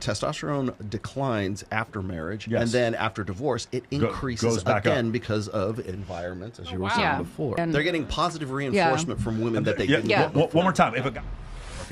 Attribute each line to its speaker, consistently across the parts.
Speaker 1: Testosterone declines after marriage, and then after divorce, it increases
Speaker 2: back
Speaker 1: again
Speaker 2: up.
Speaker 1: because of environment, as you were saying before. And they're getting positive reinforcement from women that they didn't get before.
Speaker 2: One more time. If a guy,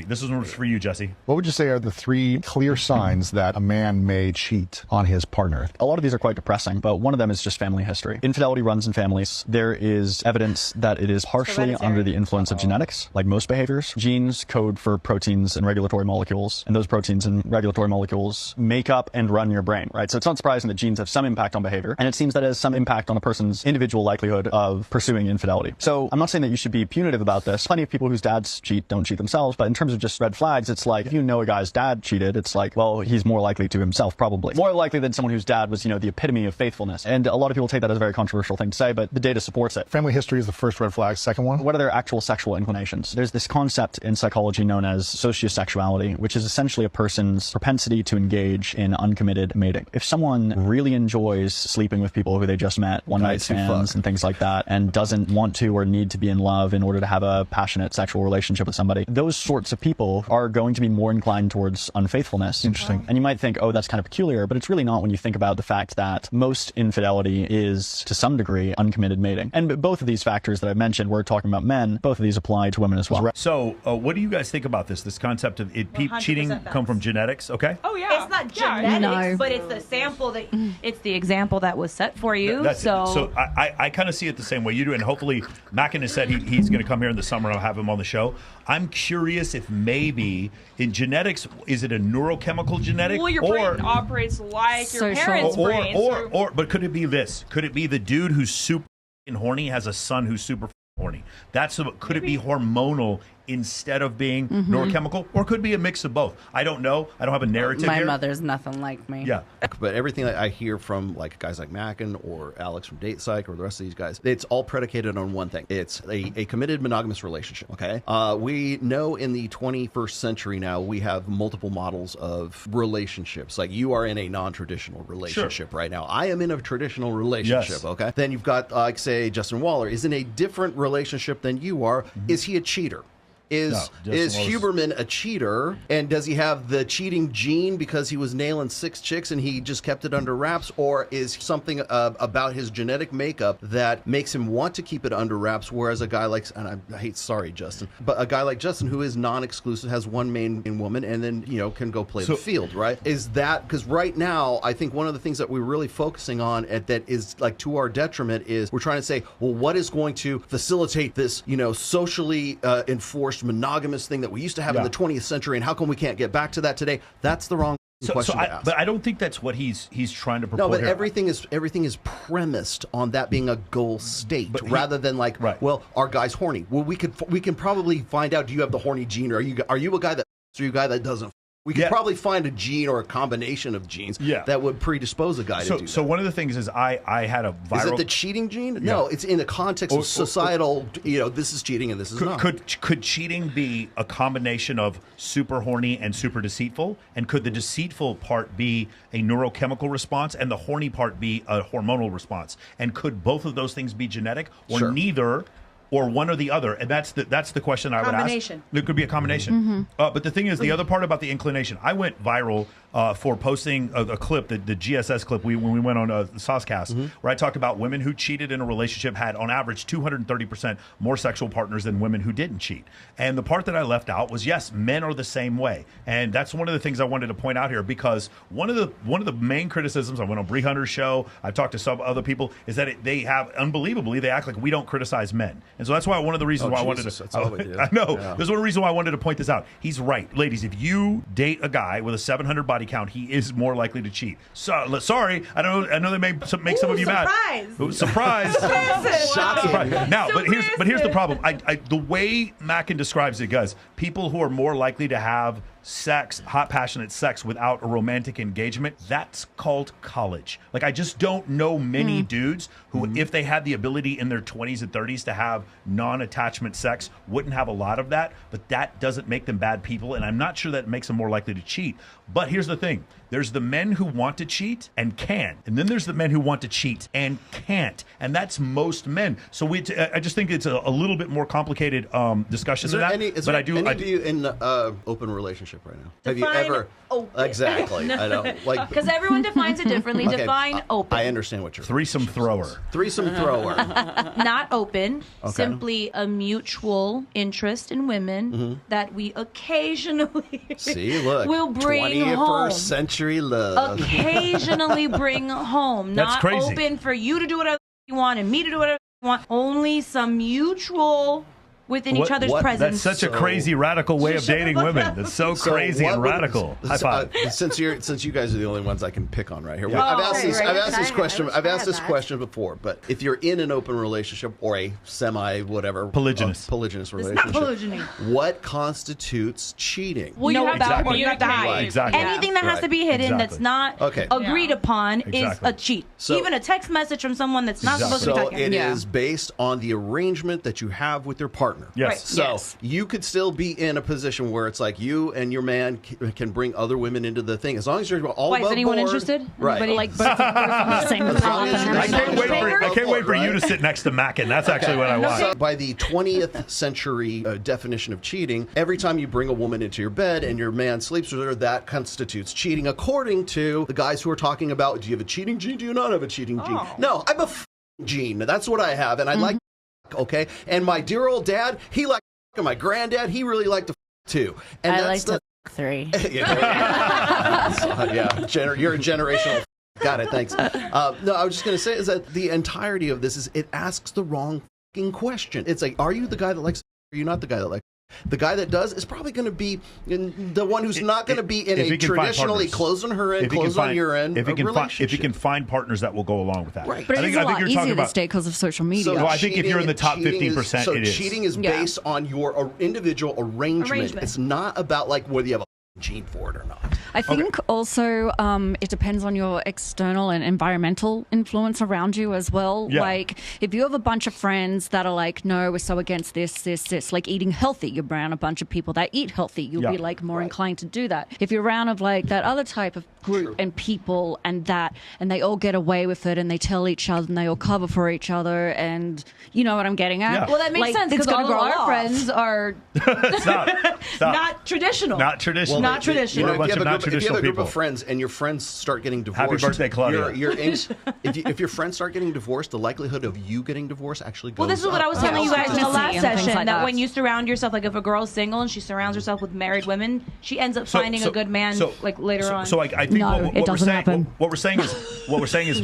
Speaker 2: this is for you, Jesse.
Speaker 3: What would you say are the 3 clear signs that a man may cheat on his partner?
Speaker 4: A lot of these are quite depressing, but one of them is just family history. Infidelity runs in families. There is evidence that it is partially under the influence of genetics, like most behaviors. Genes code for proteins and regulatory molecules, and those proteins and regulatory molecules make up and run your brain, right? So it's not surprising that genes have some impact on behavior, and it seems that it has some impact on a person's individual likelihood of pursuing infidelity. So I'm not saying that you should be punitive about this. Plenty of people whose dads cheat don't cheat themselves, but in terms of just red flags, it's like, if you know a guy's dad cheated, it's like, well, he's more likely to himself, probably. More likely than someone whose dad was, the epitome of faithfulness. And a lot of people take that as a very controversial thing to say, but the data supports it.
Speaker 3: Family history is the first red flag. Second one?
Speaker 4: What are their actual sexual inclinations? There's this concept in psychology known as sociosexuality, which is essentially a person's propensity to engage in uncommitted mating. If someone really enjoys sleeping with people who they just met, one-night stands and things like that, and doesn't want to or need to be in love in order to have a passionate sexual relationship with somebody, those sorts of people are going to be more inclined towards unfaithfulness.
Speaker 3: Interesting.
Speaker 4: And you might think, oh, that's kind of peculiar, but it's really not when you think about the fact that most infidelity is, to some degree, uncommitted mating. And both of these factors that I mentioned, we're talking about men, both of these apply to women as well.
Speaker 2: So what do you guys think about this concept of cheating come from genetics? Okay.
Speaker 5: Oh, yeah.
Speaker 6: It's not genetics, but it's the sample that, it's the example that was set for you.
Speaker 2: So I kind of see it the same way you do, and hopefully Mackin has said he's going to come here in the summer and I'll have him on the show. I'm curious if maybe in genetics, is it a neurochemical genetic?
Speaker 5: Well, your brain operates like your parents' brain.
Speaker 2: But could it be this? Could it be the dude who's super horny has a son who's super horny? Could it be hormonal instead of being neurochemical, or could be a mix of both? I don't know. I don't have a narrative
Speaker 7: My
Speaker 2: here.
Speaker 7: mother's nothing like me.
Speaker 2: Yeah.
Speaker 1: But everything that I hear from like guys like Mackin or Alex from Date Psych or the rest of these guys, it's all predicated on one thing. It's a committed monogamous relationship, okay? We know in the 21st century now, we have multiple models of relationships. Like you are in a non-traditional relationship right now. I am in a traditional relationship, okay? Then you've got, like, say, Justin Waller is in a different relationship than you are. Is he a cheater? Is Huberman a cheater, and does he have the cheating gene because he was nailing 6 chicks and he just kept it under wraps, or is something about his genetic makeup that makes him want to keep it under wraps, whereas a guy like, and I hate, sorry, Justin, but a guy like Justin who is non-exclusive, has one main woman, and then, can go play the field, right? Is that, because right now, I think one of the things that we're really focusing on that is like to our detriment is we're trying to say, well, what is going to facilitate this, socially enforced monogamous thing that we used to have in the 20th century, and how come we can't get back to that today? That's the wrong question to ask.
Speaker 2: But I don't think that's what he's trying to propose.
Speaker 1: No, but
Speaker 2: here.
Speaker 1: everything is premised on that being a goal state, rather than like, well, are guys horny? Well, we can probably find out. Do you have the horny gene, or are you a guy that, or are you a guy that doesn't? We could probably find a gene or a combination of genes that would predispose a guy to do that.
Speaker 2: So one of the things is I had a viral...
Speaker 1: Is it the cheating gene? No, it's in the context of societal, this is cheating and this is not.
Speaker 2: Could cheating be a combination of super horny and super deceitful? And could the deceitful part be a neurochemical response and the horny part be a hormonal response? And could both of those things be genetic, or neither... or one or the other? And that's the question I would ask. It could be a combination. But the thing is, the other part about the inclination, I went viral for posting a clip, the GSS clip, when we went on the Saucecast, where I talked about women who cheated in a relationship had, on average, 230% more sexual partners than women who didn't cheat. And the part that I left out was, yes, men are the same way. And that's one of the things I wanted to point out here, because one of the main criticisms, I went on Bree Hunter's show, I've talked to some other people, is that they have, unbelievably, they act like we don't criticize men. And so that's why one of the reasons why I wanted to...
Speaker 1: That's all we do.
Speaker 2: I know. Yeah. There's one reason why I wanted to point this out. He's right. Ladies, if you date a guy with a 700 body count, he is more likely to cheat. So, sorry, I know they may make some of you mad. Surprise!
Speaker 1: Shocking.
Speaker 2: Now, but here's the problem. The way Mackin describes it, guys, people who are more likely to have sex, hot, passionate sex without a romantic engagement, that's called college. Like, I just don't know many dudes who, if they had the ability in their 20s and 30s to have non-attachment sex, wouldn't have a lot of that, but that doesn't make them bad people, and I'm not sure that makes them more likely to cheat. But here's the thing. There's the men who want to cheat and can, and then there's the men who want to cheat and can't, and that's most men. So I just think it's a little bit more complicated discussion than that.
Speaker 1: Is there any of you in open relationship? relationship right now? Have
Speaker 6: Define
Speaker 1: you ever?
Speaker 6: open.
Speaker 1: Exactly. I know. Like,
Speaker 6: because everyone defines it differently.
Speaker 1: okay,
Speaker 6: Define open.
Speaker 1: I understand what you're.
Speaker 2: Threesome thrower.
Speaker 1: Threesome thrower.
Speaker 6: Not open.
Speaker 1: Okay.
Speaker 6: Simply a mutual interest in women that we occasionally
Speaker 1: See, look.
Speaker 6: will bring
Speaker 1: 21st
Speaker 6: home.
Speaker 1: century love.
Speaker 6: Occasionally bring home.
Speaker 2: That's
Speaker 6: Not
Speaker 2: crazy.
Speaker 6: open for you to do whatever you want and me to do whatever you want. Only some mutual within each other's presence.
Speaker 2: That's such a crazy radical way of dating women. That's so crazy and radical. High five.
Speaker 1: Since you guys are the only ones I can pick on right here.
Speaker 2: Yeah.
Speaker 1: I've asked this question. I've asked this
Speaker 7: that.
Speaker 1: question before. But if you're in an open relationship or a polygynous relationship,
Speaker 6: not polygyny.
Speaker 1: what constitutes cheating?
Speaker 5: Well, you have
Speaker 2: exactly.
Speaker 5: to communicate.
Speaker 1: Right,
Speaker 2: exactly.
Speaker 6: Anything that has to be hidden
Speaker 2: Exactly.
Speaker 6: that's not
Speaker 1: Okay.
Speaker 6: agreed upon is
Speaker 2: Exactly.
Speaker 6: a cheat.
Speaker 1: So-
Speaker 6: Even a text message from someone that's not supposed to be
Speaker 1: So
Speaker 6: talking.
Speaker 1: it is based on the arrangement that you have with your partner.
Speaker 2: Yes.
Speaker 6: Right.
Speaker 1: So
Speaker 6: Yes.
Speaker 1: you could still be in a position where it's like you and your man can bring other women into the thing as long as you're all
Speaker 6: Why, is
Speaker 1: above
Speaker 6: anyone
Speaker 1: board.
Speaker 6: interested?
Speaker 1: Right.
Speaker 6: Anybody like both on the same
Speaker 1: As long as
Speaker 6: path?
Speaker 1: you're-
Speaker 2: I can't wait for you to sit next to Mackin. That's actually what I want.
Speaker 1: So by the 20th century definition of cheating, every time you bring a woman into your bed and your man sleeps with her, that constitutes cheating according to the guys who are talking about, do you have a cheating gene? Do you not have a cheating gene? No, I'm a gene. That's what I have. And I like, okay? And my dear old dad, he liked, and my granddad, he really liked to too. And
Speaker 7: I
Speaker 1: that's
Speaker 7: like to 3.
Speaker 1: You're a generational. Got it. Thanks. No, I was just going to say is that the entirety of this is it asks the wrong fucking question. It's like, are you the guy that likes? Are you not the guy that likes? The guy that does is probably going to be the one who's not going to be in
Speaker 2: if
Speaker 1: a
Speaker 2: he can find
Speaker 1: traditionally
Speaker 2: partners.
Speaker 1: close on her end,
Speaker 2: If he can
Speaker 1: close on
Speaker 2: find-
Speaker 1: your end.
Speaker 2: if he can find,
Speaker 1: relationship.
Speaker 2: if he can find partners that will go along with that.
Speaker 1: Right.
Speaker 8: But
Speaker 2: I
Speaker 8: it
Speaker 2: think
Speaker 8: is a
Speaker 2: you're
Speaker 8: lot
Speaker 2: talking
Speaker 8: easier
Speaker 2: about.
Speaker 8: these days because of social media.
Speaker 2: Well, I think if you're in the top
Speaker 1: cheating
Speaker 2: 15%,
Speaker 1: so
Speaker 2: it is.
Speaker 1: cheating is
Speaker 8: Yeah.
Speaker 1: based on your individual arrangement. It's not about like whether you have a gene for it or not.
Speaker 8: I think also it depends on your external and environmental influence around you as well.
Speaker 2: Yeah.
Speaker 8: Like if you have a bunch of friends that are like, no, we're so against this, like eating healthy, you're around a bunch of people that eat healthy, you'll
Speaker 2: Yeah.
Speaker 8: be like more inclined to do that. If you're around of like that other type of group and people and they all get away with it and they tell each other and they all cover for each other and you know what I'm getting at?
Speaker 2: Yeah.
Speaker 6: Well, that makes sense
Speaker 8: It's
Speaker 6: because
Speaker 8: going
Speaker 6: all
Speaker 8: to
Speaker 6: of
Speaker 8: grow
Speaker 6: our
Speaker 8: off.
Speaker 6: friends are
Speaker 2: Stop.
Speaker 6: not traditional.
Speaker 2: Not traditional.
Speaker 6: Not traditional.
Speaker 2: We're a bunch
Speaker 1: if
Speaker 2: of
Speaker 1: you have a
Speaker 2: non-traditional
Speaker 1: group
Speaker 2: people.
Speaker 1: of friends and your friends start getting divorced,
Speaker 2: Happy birthday, Claudia.
Speaker 1: If your friends start getting divorced, the likelihood of you getting divorced actually goes
Speaker 6: Well, this is what I was
Speaker 1: up.
Speaker 6: telling you guys in the last
Speaker 8: and things
Speaker 6: session,
Speaker 8: like
Speaker 6: that
Speaker 8: that.
Speaker 6: when you surround yourself, like if a girl's single and she surrounds herself with married women, she ends up finding a good man like later on.
Speaker 2: So I think
Speaker 8: No,
Speaker 2: what
Speaker 8: it
Speaker 2: we're
Speaker 8: doesn't
Speaker 2: saying,
Speaker 8: happen.
Speaker 2: what we're saying is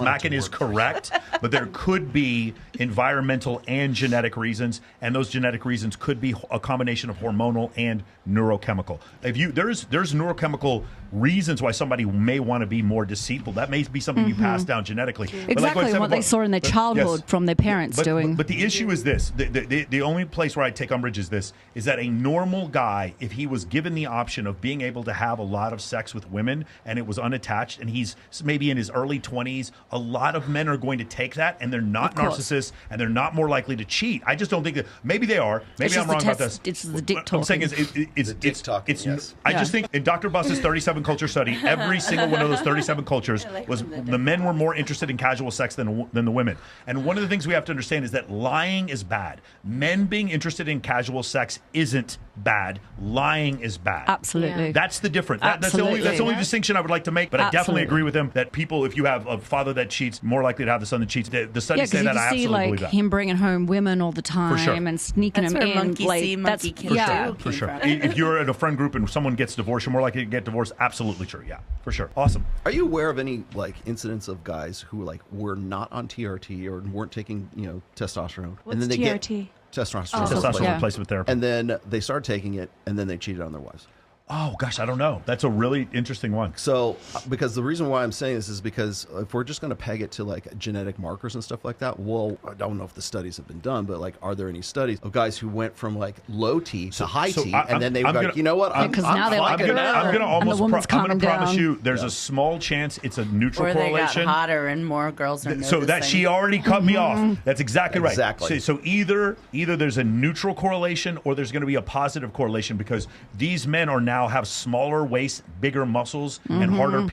Speaker 2: Mackin is correct, but there could be environmental and genetic reasons, and those genetic reasons could be a combination of hormonal and neurochemical. There's neurochemical reasons why somebody may want to be more deceitful. That may be something you pass down genetically. But like
Speaker 8: Exactly,
Speaker 2: I said
Speaker 8: what they
Speaker 2: before-
Speaker 8: saw in their childhood from their parents doing.
Speaker 2: But the issue is this: the only place where I take umbrage is this: is that a normal guy, if he was given the option of being able to have a lot of sex with women and it was unattached, and he's maybe in his early 20s, a lot of men are going to take that, and they're not narcissists, and they're not more likely to cheat. I just don't think that. Maybe they are. Maybe
Speaker 8: It's
Speaker 2: I'm
Speaker 8: just
Speaker 2: wrong
Speaker 8: the
Speaker 2: about
Speaker 8: test-
Speaker 2: this.
Speaker 8: it's the dick
Speaker 2: What I'm saying is it's
Speaker 1: dick talking, yes.
Speaker 2: I just think in Dr. Buss's 37 culture study, every single one of those 37 cultures was the men were more interested in casual sex than the women. And one of the things we have to understand is that lying is bad. Men being interested in casual sex isn't bad. Lying is bad.
Speaker 8: Absolutely.
Speaker 2: That's the difference. That's the only distinction I would like to make. But I definitely agree with him that people, if you have a father that cheats, more likely to have the son that cheats. The studies say that. I
Speaker 8: you see
Speaker 2: absolutely
Speaker 8: like
Speaker 2: believe that.
Speaker 8: him bringing home women all the time
Speaker 2: sure.
Speaker 8: and sneaking
Speaker 7: That's
Speaker 8: them
Speaker 7: where
Speaker 8: in.
Speaker 7: monkey
Speaker 8: Like
Speaker 7: see,
Speaker 8: that's
Speaker 7: monkey kill.
Speaker 8: yeah.
Speaker 2: For sure. If you're at a friend group and someone gets divorced, you're more likely to get divorced. Absolutely true. Yeah, for sure. Awesome.
Speaker 1: Are you aware of any like incidents of guys who like were not on TRT or weren't taking testosterone, and then they
Speaker 6: TRT?
Speaker 1: get testosterone,
Speaker 2: Testosterone
Speaker 8: Yeah.
Speaker 2: replacement therapy.
Speaker 1: and then they started taking it, and then they cheated on their wives?
Speaker 2: Oh gosh, I don't know. That's a really interesting one.
Speaker 1: So, because the reason why I'm saying this is because if we're just going to peg it to like genetic markers and stuff like that, well, I don't know if the studies have been done, but like, are there any studies of guys who went from like low T to high T, and then they were like, you know what?
Speaker 8: because now they're like,
Speaker 2: I'm gonna almost
Speaker 8: woman's
Speaker 2: I'm gonna
Speaker 8: calming
Speaker 2: promise
Speaker 8: down.
Speaker 2: you there's a small chance it's a neutral
Speaker 7: Or they got
Speaker 2: correlation.
Speaker 7: hotter and more girls are
Speaker 2: So that she already cut me off. That's exactly right.
Speaker 1: Exactly.
Speaker 2: So either there's a neutral correlation or there's going to be a positive correlation because these men are now have smaller waist, bigger muscles, and harder.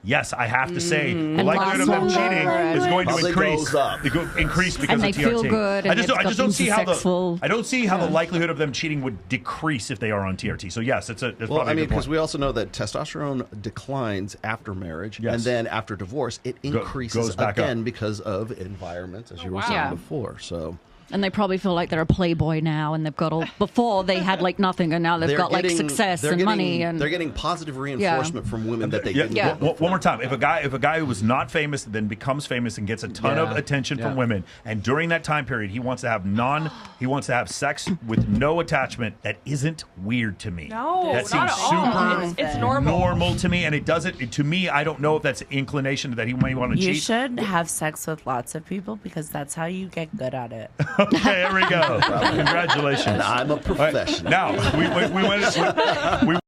Speaker 2: yes, I have to say the
Speaker 8: And
Speaker 2: likelihood of them
Speaker 8: last
Speaker 2: cheating
Speaker 8: longer.
Speaker 2: is going to
Speaker 1: Probably
Speaker 2: increase.
Speaker 1: goes up.
Speaker 2: Increase because
Speaker 8: And
Speaker 2: of
Speaker 8: they
Speaker 2: TRT.
Speaker 8: feel good,
Speaker 2: I
Speaker 8: and
Speaker 2: just
Speaker 8: it's
Speaker 2: don't
Speaker 8: got
Speaker 2: see
Speaker 8: them
Speaker 2: how
Speaker 8: sexual.
Speaker 2: I don't see how the likelihood of them cheating would decrease if they are on TRT. So yes, it's
Speaker 1: Well,
Speaker 2: probably
Speaker 1: I mean,
Speaker 2: a good
Speaker 1: because
Speaker 2: point.
Speaker 1: we also know that testosterone declines after marriage,
Speaker 2: Yes.
Speaker 1: and then after divorce, it increases
Speaker 2: goes back
Speaker 1: again
Speaker 2: up.
Speaker 1: because of environment, as you were
Speaker 5: wow.
Speaker 1: saying
Speaker 8: Yeah.
Speaker 1: before. So
Speaker 8: And they probably feel like they're a playboy now, and they've got all. Before they had like nothing, and now they've
Speaker 1: they're
Speaker 8: got like
Speaker 1: getting-
Speaker 8: success
Speaker 1: they're
Speaker 8: and
Speaker 1: getting-
Speaker 8: money, and
Speaker 1: they're getting positive reinforcement from women that they
Speaker 2: Yeah,
Speaker 1: didn't
Speaker 8: Yeah.
Speaker 1: get before.
Speaker 2: One more time. If a guy who was not famous then becomes famous and gets a ton of
Speaker 1: Yeah.
Speaker 2: attention from
Speaker 1: Yeah.
Speaker 2: women, and during that time period he wants to have sex with no attachment, that isn't weird to me.
Speaker 5: No,
Speaker 2: that
Speaker 5: not
Speaker 2: seems
Speaker 5: at all.
Speaker 2: super
Speaker 5: It's normal.
Speaker 2: normal to me, and it doesn't. To me, I don't know if that's inclination that he may want to
Speaker 7: You
Speaker 2: cheat.
Speaker 7: should have sex with lots of people because that's how you get good at it.
Speaker 2: Okay, here we go. Congratulations.
Speaker 1: And I'm a
Speaker 2: All right,
Speaker 1: professional.
Speaker 2: now we went.